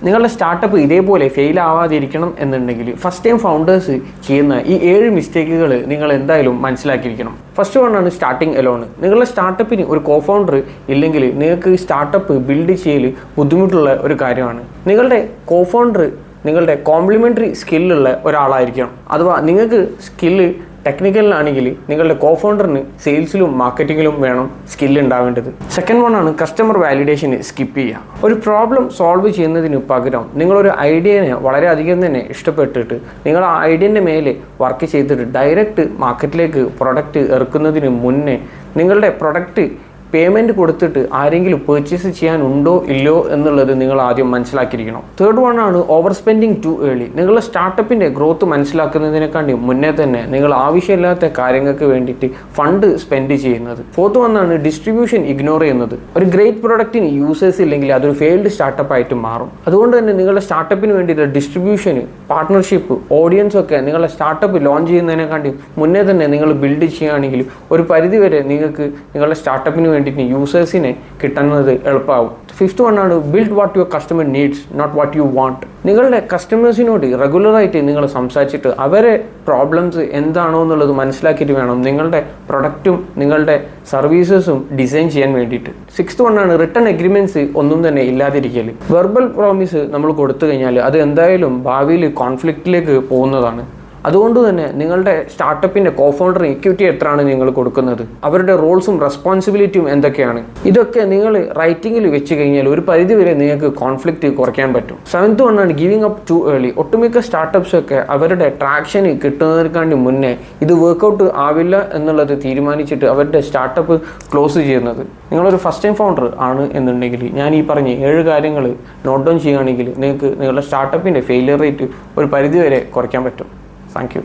നിങ്ങളുടെ സ്റ്റാർട്ടപ്പ് ഇതേപോലെ ഫെയിൽ ആവാതിരിക്കണം എന്നുണ്ടെങ്കിൽ ഫസ്റ്റ് ടൈം ഫൗണ്ടേഴ്സ് ചെയ്യുന്ന ഈ 7 മിസ്റ്റേക്കുകൾ നിങ്ങൾ എന്തായാലും മനസ്സിലാക്കിയിരിക്കണം. ഫസ്റ്റ് വണ്ണാണ് സ്റ്റാർട്ടിങ് എലോണ്. നിങ്ങളുടെ സ്റ്റാർട്ടപ്പിന് ഒരു കോ ഫൗണ്ടർ ഇല്ലെങ്കിൽ നിങ്ങൾക്ക് സ്റ്റാർട്ടപ്പ് ബിൽഡ് ചെയ്യൽ ബുദ്ധിമുട്ടുള്ള ഒരു കാര്യമാണ്. നിങ്ങളുടെ കോ ഫൗണ്ടർ നിങ്ങളുടെ കോംപ്ലിമെൻ്ററി സ്കില്ലുള്ള ഒരാളായിരിക്കണം. അഥവാ നിങ്ങൾക്ക് സ്കില്ല് ടെക്നിക്കലിലാണെങ്കിൽ നിങ്ങളുടെ കോ ഫൗണ്ടറിന് സെയിൽസിലും മാർക്കറ്റിങ്ങിലും വേണം സ്കില്ല് ഉണ്ടാവേണ്ടത്. സെക്കൻഡ് വണ്ണാണ് കസ്റ്റമർ വാലിഡേഷന് സ്കിപ്പ് ചെയ്യുക. ഒരു പ്രോബ്ലം സോൾവ് ചെയ്യുന്നതിന് പകരം നിങ്ങളൊരു ഐഡിയനെ വളരെയധികം തന്നെ ഇഷ്ടപ്പെട്ടിട്ട് നിങ്ങൾ ആ ഐഡിയൻ്റെ മേലെ വർക്ക് ചെയ്തിട്ട് ഡയറക്റ്റ് മാർക്കറ്റിലേക്ക് പ്രൊഡക്റ്റ് ഇറക്കുന്നതിന് മുന്നേ നിങ്ങളുടെ പ്രൊഡക്റ്റ് പേയ്മെൻറ്റ് കൊടുത്തിട്ട് ആരെങ്കിലും പർച്ചേസ് ചെയ്യാനുണ്ടോ ഇല്ലയോ എന്നുള്ളത് നിങ്ങൾ ആദ്യം മനസ്സിലാക്കിയിരിക്കണം. തേർഡ് വണ്ണാണ് ഓവർ സ്പെൻഡിങ് ടു ഏർലി. നിങ്ങളുടെ സ്റ്റാർട്ടപ്പിൻ്റെ ഗ്രോത്ത് മനസ്സിലാക്കുന്നതിനെക്കാണ്ടി മുന്നേ തന്നെ നിങ്ങൾ ആവശ്യമില്ലാത്ത കാര്യങ്ങൾക്ക് വേണ്ടിയിട്ട് ഫണ്ട് സ്പെൻഡ് ചെയ്യുന്നത്. ഫോർത്ത് വണ്ണാണ് ഡിസ്ട്രിബ്യൂഷൻ ഇഗ്നോർ ചെയ്യുന്നത്. ഒരു ഗ്രേറ്റ് പ്രൊഡക്റ്റിന് യൂസേഴ്സ് ഇല്ലെങ്കിൽ അതൊരു ഫെയിൽഡ് സ്റ്റാർട്ടപ്പ് ആയിട്ട് മാറും. അതുകൊണ്ട് തന്നെ നിങ്ങളുടെ സ്റ്റാർട്ടപ്പിന് വേണ്ടിയിട്ട് ഡിസ്ട്രിബ്യൂഷന്, പാർട്ട്ണർഷിപ്പ്, ഓഡിയൻസ് ഒക്കെ നിങ്ങളുടെ സ്റ്റാർട്ടപ്പ് ലോഞ്ച് ചെയ്യുന്നതിനെക്കാണ്ടി മുന്നേ തന്നെ നിങ്ങൾ ബിൽഡ് ചെയ്യുകയാണെങ്കിൽ ഒരു പരിധിവരെ നിങ്ങൾക്ക് നിങ്ങളുടെ സ്റ്റാർട്ടപ്പിന് വേണ്ടിയിട്ട് യൂസേഴ്സിനെ കിട്ടുന്നത് എളുപ്പമാവും. ഫിഫ്ത്ത് വണ്ണാണ് build what your customer needs, not what you want. നിങ്ങളുടെ കസ്റ്റമേഴ്സിനോട് റെഗുലറായിട്ട് നിങ്ങൾ സംസാരിച്ചിട്ട് അവരെ പ്രോബ്ലംസ് എന്താണോ എന്നുള്ളത് മനസ്സിലാക്കിയിട്ട് വേണം നിങ്ങളുടെ പ്രൊഡക്റ്റും നിങ്ങളുടെ സർവീസസും ഡിസൈൻ ചെയ്യാൻ വേണ്ടിയിട്ട്. സിക്സ്ത് വണ്ണാണ് റിട്ടേൺ എഗ്രിമെൻറ്റ്സ് ഒന്നും തന്നെ ഇല്ലാതിരിക്കൽ. വെർബൽ പ്രോമിസ് നമ്മൾ കൊടുത്തു കഴിഞ്ഞാൽ അത് എന്തായാലും ഭാവിയിൽ കോൺഫ്ലിക്റ്റിലേക്ക് പോകുന്നതാണ്. അതുകൊണ്ട് തന്നെ നിങ്ങളുടെ സ്റ്റാർട്ടപ്പിൻ്റെ കോ ഫൗണ്ടറിന് ഇക്വിറ്റി എത്രയാണ് നിങ്ങൾ കൊടുക്കുന്നത്, അവരുടെ റോൾസും റെസ്പോൺസിബിലിറ്റിയും എന്തൊക്കെയാണ്, ഇതൊക്കെ നിങ്ങൾ റൈറ്റിങ്ങിൽ വെച്ച് കഴിഞ്ഞാൽ ഒരു പരിധിവരെ നിങ്ങൾക്ക് കോൺഫ്ലിക്റ്റ് കുറയ്ക്കാൻ പറ്റും. സെവൻത്ത് വണ്ണാണ് ഗിവിങ് അപ്പ് ടു ഏർലി. ഒട്ടുമിക്ക സ്റ്റാർട്ടപ്സൊക്കെ അവരുടെ ട്രാക്ഷന് കിട്ടുന്നതിനെക്കാണ്ടി മുന്നേ ഇത് വർക്കൗട്ട് ആവില്ല എന്നുള്ളത് തീരുമാനിച്ചിട്ട് അവരുടെ സ്റ്റാർട്ടപ്പ് ക്ലോസ് ചെയ്യുന്നത്. നിങ്ങളൊരു ഫസ്റ്റ് ടൈം ഫൗണ്ടർ ആണ് എന്നുണ്ടെങ്കിൽ ഞാൻ ഈ പറഞ്ഞ 7 കാര്യങ്ങൾ നോട്ട് ഡൗൺ ചെയ്യുകയാണെങ്കിൽ നിങ്ങൾക്ക് നിങ്ങളുടെ സ്റ്റാർട്ടപ്പിൻ്റെ ഫെയിലിയർ റേറ്റ് ഒരു പരിധിവരെ കുറയ്ക്കാൻ പറ്റും. Thank you.